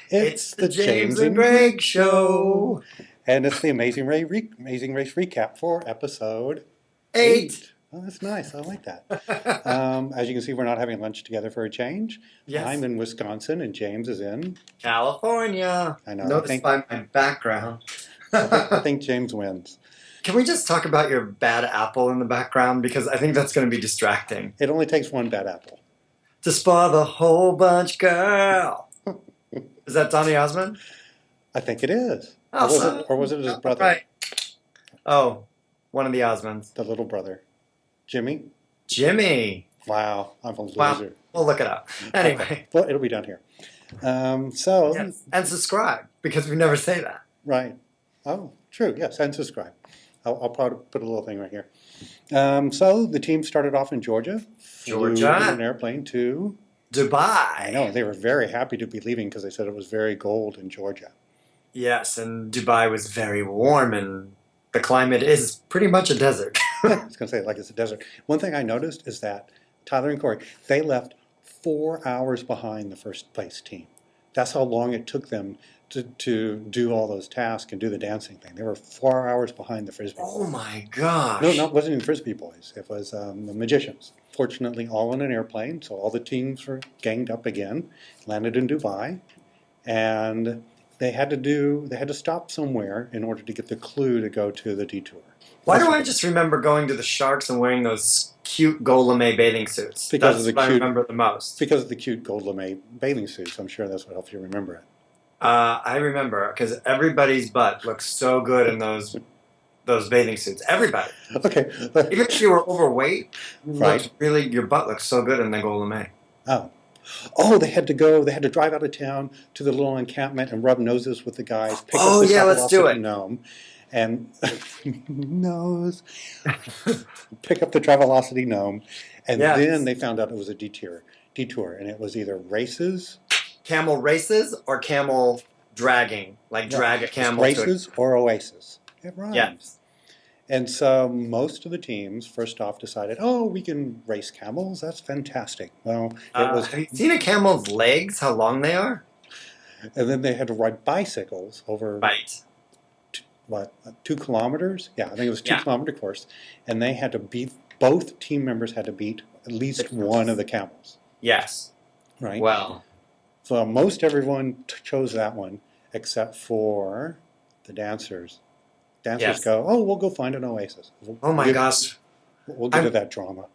everybody. It's the James and Greg Show. And it's the Amazing Race recap for episode 8. Oh, that's nice. I like that. As you can see, we're not having lunch together for a change. Yes. I'm in Wisconsin, and James is in California. I know. Notice by my background. I think James wins. Can we just talk about your bad apple in the background? Because I think that's going to be distracting. It only takes one bad apple. To spoil the whole bunch, girl. Is that Donny Osmond? I think it is. Awesome. Or was it his brother? Right. Oh, one of the Osmonds. The little brother. Jimmy? Jimmy. Wow, I'm a loser. Wow. We'll look it up. Anyway. Okay. Well, it'll be down here. Yes. And subscribe, because we never say that. Right. Oh, true. Yes, and subscribe. I'll probably put a little thing right here. So the team started off in Georgia. Flew in an airplane to Dubai. I know. They were very happy to be leaving because they said it was very cold in Georgia. Yes, and Dubai was very warm, and the climate is pretty much a desert. I was going to say, like it's a desert. One thing I noticed is that Tyler and Corey, they left 4 hours behind the first place team. That's how long it took them to do all those tasks and do the dancing thing. They were 4 hours behind the Frisbee boys. Oh my gosh. No, it wasn't even Frisbee boys. It was the magicians. Fortunately, all in an airplane, so all the teams were ganged up again, landed in Dubai, and they had to stop somewhere in order to get the clue to go to the detour. Why do I just remember going to the Sharks and wearing those cute gold lamé bathing suits? Because that's of the what cute, I remember the most. Because of the cute gold lamé bathing suits. I'm sure that's what helps you remember it. I remember, because everybody's butt looks so good in those bathing suits. Everybody. Okay. Even if you were overweight, Right. your butt looks so good in the gold lamé. Oh, they had to drive out of town to the little encampment and rub noses with the guys. Pick up the let's do it. Gnome and nose. Pick up the Travelocity gnome, and then they found out it was a detour, and it was either races, camel races, or camel dragging, drag a camel. Races or oasis. It rhymes. Yes. And so most of the teams, first off, decided, oh, we can race camels. That's fantastic. Well, it was. Have you seen a camel's legs? How long they are? And then they had to ride bicycles over. Right. 2 kilometers? Yeah, I think it was 2 kilometer course. And they had to both team members had to beat at least one of the camels. Yes. Right? Well. So most everyone chose that one, except for the dancers. Dancers go, oh, we'll go find an oasis. Oh my gosh. We'll get to that drama.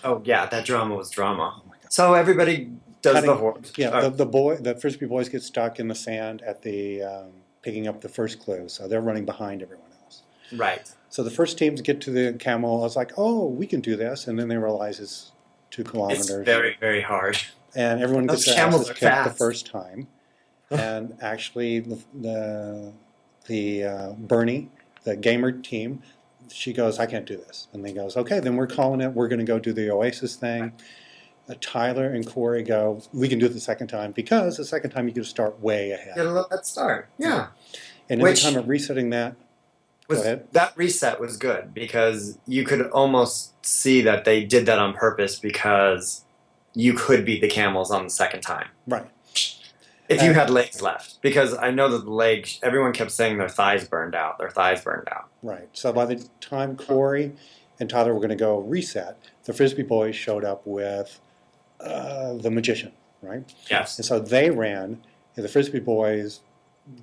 Oh yeah, that drama was drama. Oh my God. So everybody does the horse. Yeah, the Frisbee boys get stuck in the sand at the picking up the first clue, so they're running behind everyone else. Right. So the first teams get to the camel. I was like, oh, we can do this, and then they realize it's 2 kilometers. It's very, very hard. And everyone gets their asses kicked the first time. And actually, the Bernie, the gamer team, she goes, I can't do this. And they goes, okay, then we're calling it. We're going to go do the Oasis thing. Tyler and Corey go, we can do it the second time, because the second time you get to start way ahead. Get a little head start. Yeah. And in the time of resetting that, go ahead. That reset was good, because you could almost see that they did that on purpose, because you could beat the camels on the second time. Right. If you had legs left. Because I know that the legs, everyone kept saying their thighs burned out. Right. So by the time Corey and Tyler were going to go reset, the Frisbee boys showed up with the magician, right? Yes. And so they ran, and the Frisbee boys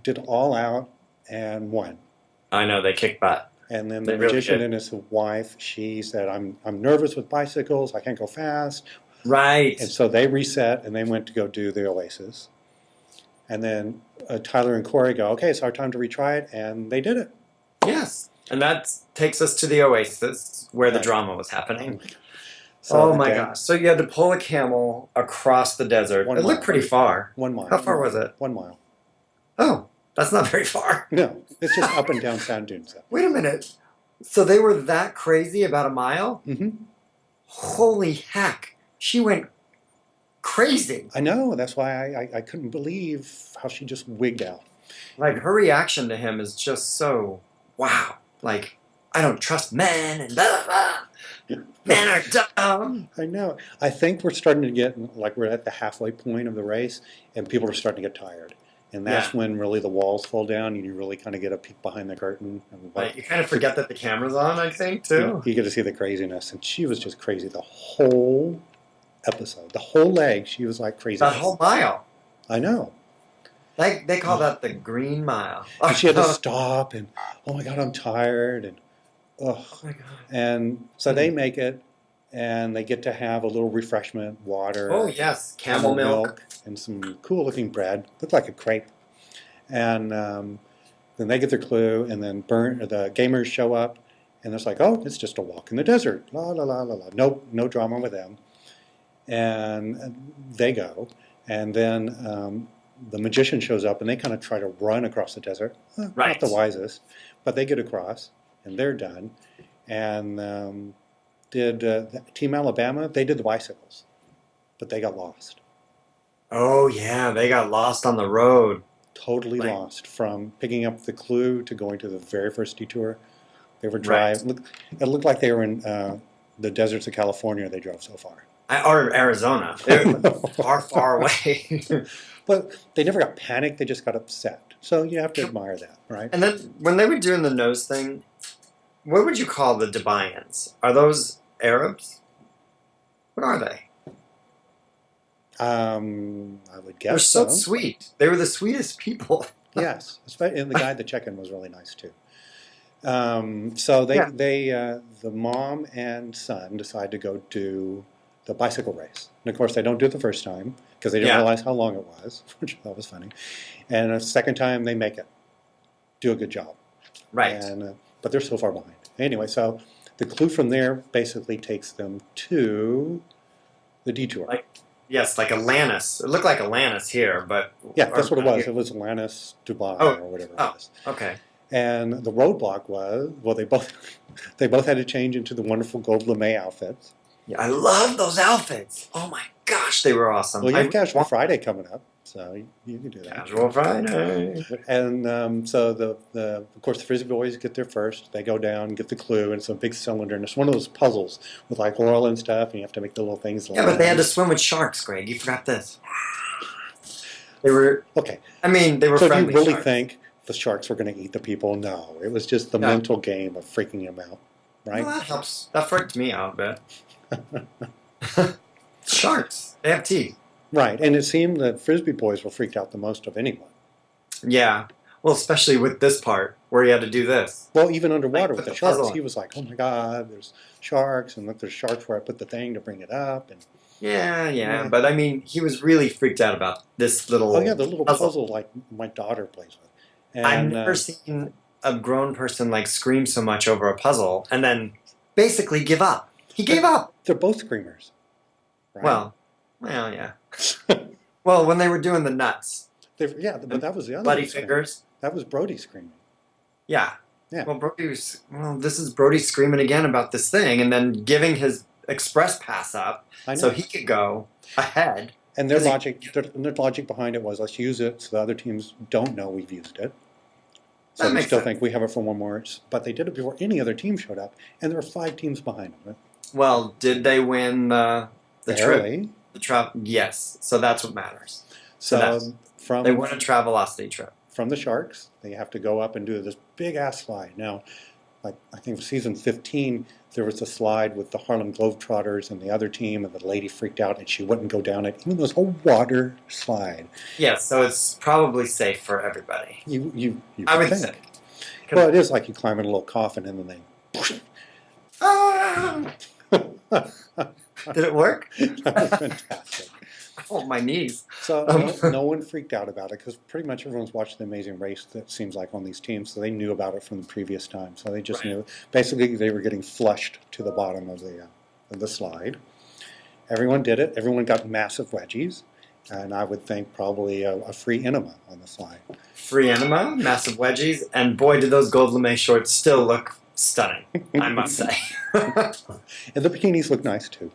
did all out and won. I know, they kicked butt. And then the magician and his wife, she said, I'm nervous with bicycles, I can't go fast. Right. And so they reset, and they went to go do the Oasis. And then Tyler and Corey go, okay, it's our time to retry it, and they did it. Yes. And that takes us to the Oasis, where the drama was happening. So oh my gosh. So you had to pull a camel across the desert. It looked pretty far. 1 mile. How far was it? 1 mile. Oh, that's not very far. No, it's just up and down sand dunes. Wait a minute. So they were that crazy about a mile? Mm-hmm. Holy heck. She went crazy. I know. That's why I couldn't believe how she just wigged out. Like, her reaction to him is just so, wow. Like, I don't trust men and blah, blah, blah. Men are dumb. I know. I think we're starting to get, like, we're at the halfway point of the race, and people are starting to get tired. And that's when really the walls fall down and you really kind of get a peek behind the curtain. And Right. You kind of forget that the camera's on, I think, too. You get to see the craziness. And she was just crazy the whole episode. The whole leg, she was like crazy. That whole mile. I know. They call that the Green Mile. And she had to stop and, oh my God, I'm tired. And, oh my God. And so they make it and they get to have a little refreshment, water. Oh, yes. Camel milk. And some cool looking bread. Looked like a crepe. And then they get their clue and then the gamers show up and it's like, oh, it's just a walk in the desert. La, la, la, la, la. No drama with them. And they go. And then the magician shows up and they kind of try to run across the desert. Not the wisest, but they get across and they're done. And Team Alabama, they did the bicycles, but they got lost. Oh, yeah, they got lost on the road. Totally lost from picking up the clue to going to the very first detour. They were driving. It looked like they were in the deserts of California. They drove so far. Or Arizona. They're far, far away. But they never got panicked. They just got upset. So you have to admire that, right? And then when they were doing the nose thing, what would you call the Dubayans? Are those Arabs? What are they? I would guess They're so sweet. They were the sweetest people. Yes, and the guy, the check-in, was really nice too. So the mom and son decide to go do the bicycle race, and of course they don't do it the first time because they didn't realize how long it was, which I thought was funny. And the second time they make it, do a good job. Right. And but they're so far behind. Anyway, so the clue from there basically takes them to the detour. Yes, like Atlantis. It looked like Atlantis here, but... Yeah, that's what it was. It was Atlantis, Dubai, or whatever it was. Okay. And the roadblock was, well, they both had to change into the wonderful gold lamé outfits. Yeah, I love those outfits. Oh my gosh, they were awesome. Well, you have Casual Friday coming up, so you can do that. Casual Friday. And so of course the Frisbee boys get there first. They go down, get the clue, and it's a big cylinder, and it's one of those puzzles with like oil and stuff, and you have to make the little things. Yeah, but they had to swim with sharks, Greg. You forgot this. They were okay. I mean, they were. So friendly do you really sharks. think the sharks were going to eat the people? No, it was just the mental game of freaking them out, right? Well, that helps. That freaked me out a bit. Sharks. They have teeth. Right, and it seemed that Frisbee boys were freaked out the most of anyone. Yeah. Well, especially with this part where you had to do this. Well, even underwater with the sharks, he was like, "Oh my God, there's sharks!" And look, there's sharks where I put the thing to bring it up. And yeah. But I mean, he was really freaked out about this little. Oh yeah, the little puzzle like my daughter plays with. And, I've never seen a grown person like scream so much over a puzzle and then basically give up. He gave up. They're both screamers. Right? Well, yeah. Well, when they were doing the nuts. But that was the other Bloody fingers. That was Brody screaming. Yeah. Yeah. Well, this is Brody screaming again about this thing and then giving his express pass up so he could go ahead. And their logic behind it was, let's use it so the other teams don't know we've used it. So they still think we have it for one more. But they did it before any other team showed up, and there were 5 teams behind them. Well, did they win the trip? The trip, yes. So that's what matters. So they won a Travelocity trip. From the Sharks, they have to go up and do this big-ass slide. Now, like I think season 15, there was a slide with the Harlem Globetrotters and the other team, and the lady freaked out and she wouldn't go down it, even though it was a water slide. Yeah, so it's probably safe for everybody. You I would think. Well, it is like you climb in a little coffin and then they... Did it work? That was fantastic. Oh, my knees. So no one freaked out about it because pretty much everyone's watched The Amazing Race, that seems like, on these teams, so they knew about it from the previous time. So they just knew. Basically, they were getting flushed to the bottom of the slide. Everyone did it. Everyone got massive wedgies, and I would think probably a free enema on the slide. Free enema, massive wedgies, and boy, did those gold lame shorts still look stunning, I must say. And the bikinis look nice, too.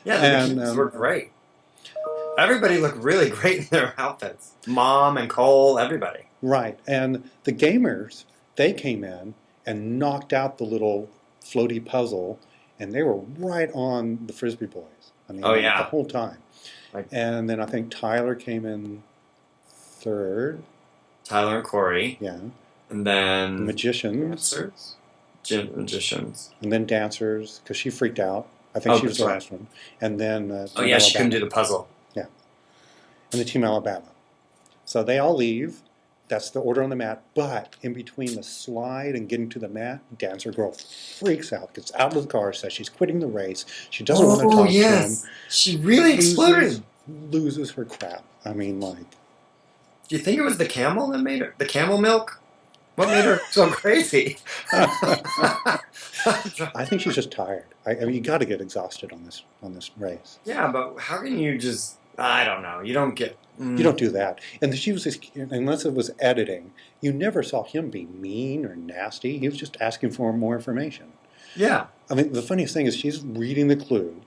Yeah, the bikinis were great. Everybody looked really great in their outfits. Mom and Cole, everybody. Right. And the gamers, they came in and knocked out the little floaty puzzle, and they were right on the Frisbee boys. I mean, the whole time. And then I think Tyler came in third. Tyler and Corey. Yeah. And The then magicians. dancers. Magicians. And then dancers, because she freaked out. I think she was the right. last one. And then Oh yeah, she couldn't do the puzzle. Yeah. And the Team Alabama. So they all leave. That's the order on the mat. But in between the slide and getting to the mat, Dancer Girl freaks out, gets out of the car, says she's quitting the race. She doesn't want to talk to him. She really exploded. Loses her crap. I mean, like. Do you think it was the camel that made her? The camel milk? What made her so crazy? I think she's just tired. I mean, you got to get exhausted on this race. Yeah, but how can you just? I don't know. You don't get. You don't do that. And she was just, unless it was editing, you never saw him be mean or nasty. He was just asking for more information. Yeah. I mean, the funniest thing is she's reading the clue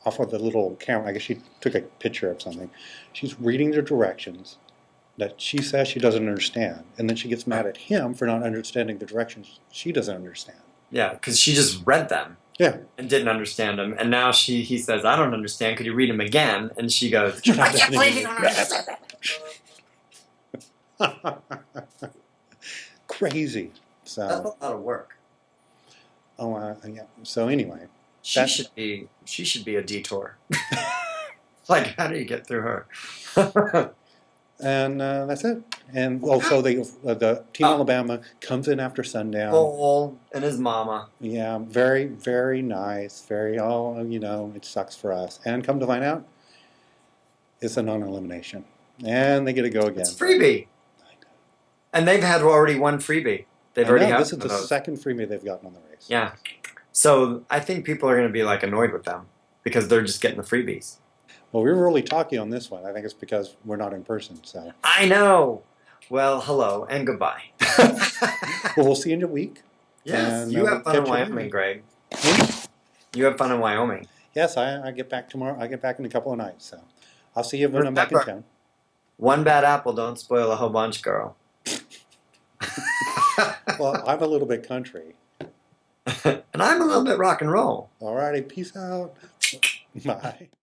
off of the little camera. I guess she took a picture of something. She's reading the directions that she says she doesn't understand. And then she gets mad at him for not understanding the directions she doesn't understand. Yeah, because she just read them. Yeah. And didn't understand them. And now he says, I don't understand. Could you read them again? And she goes, I can't believe you don't understand. Crazy. So That's a lot of work. Oh, yeah. So anyway. She should be a detour. Like, how do you get through her? And that's it. And also the Team Alabama comes in after sundown. Cole and his mama. Yeah, very, very nice. Very, it sucks for us. And come to find out, it's a non-elimination. And they get to go again. It's freebie. And they've had already one freebie. They've already had this is the second freebie they've gotten on the race. Yeah. So I think people are going to be like annoyed with them because they're just getting the freebies. Well, we were really talky on this one. I think it's because we're not in person. So I know. Well, hello and goodbye. Well, we'll see you in a week. Yes, and, you have fun in Wyoming, Greg. You have fun in Wyoming. Yes, I get back tomorrow. I get back in a couple of nights. So I'll see you when I'm back in town. One bad apple don't spoil a whole bunch, girl. Well, I'm a little bit country. And I'm a little bit rock and roll. All righty, peace out. Bye.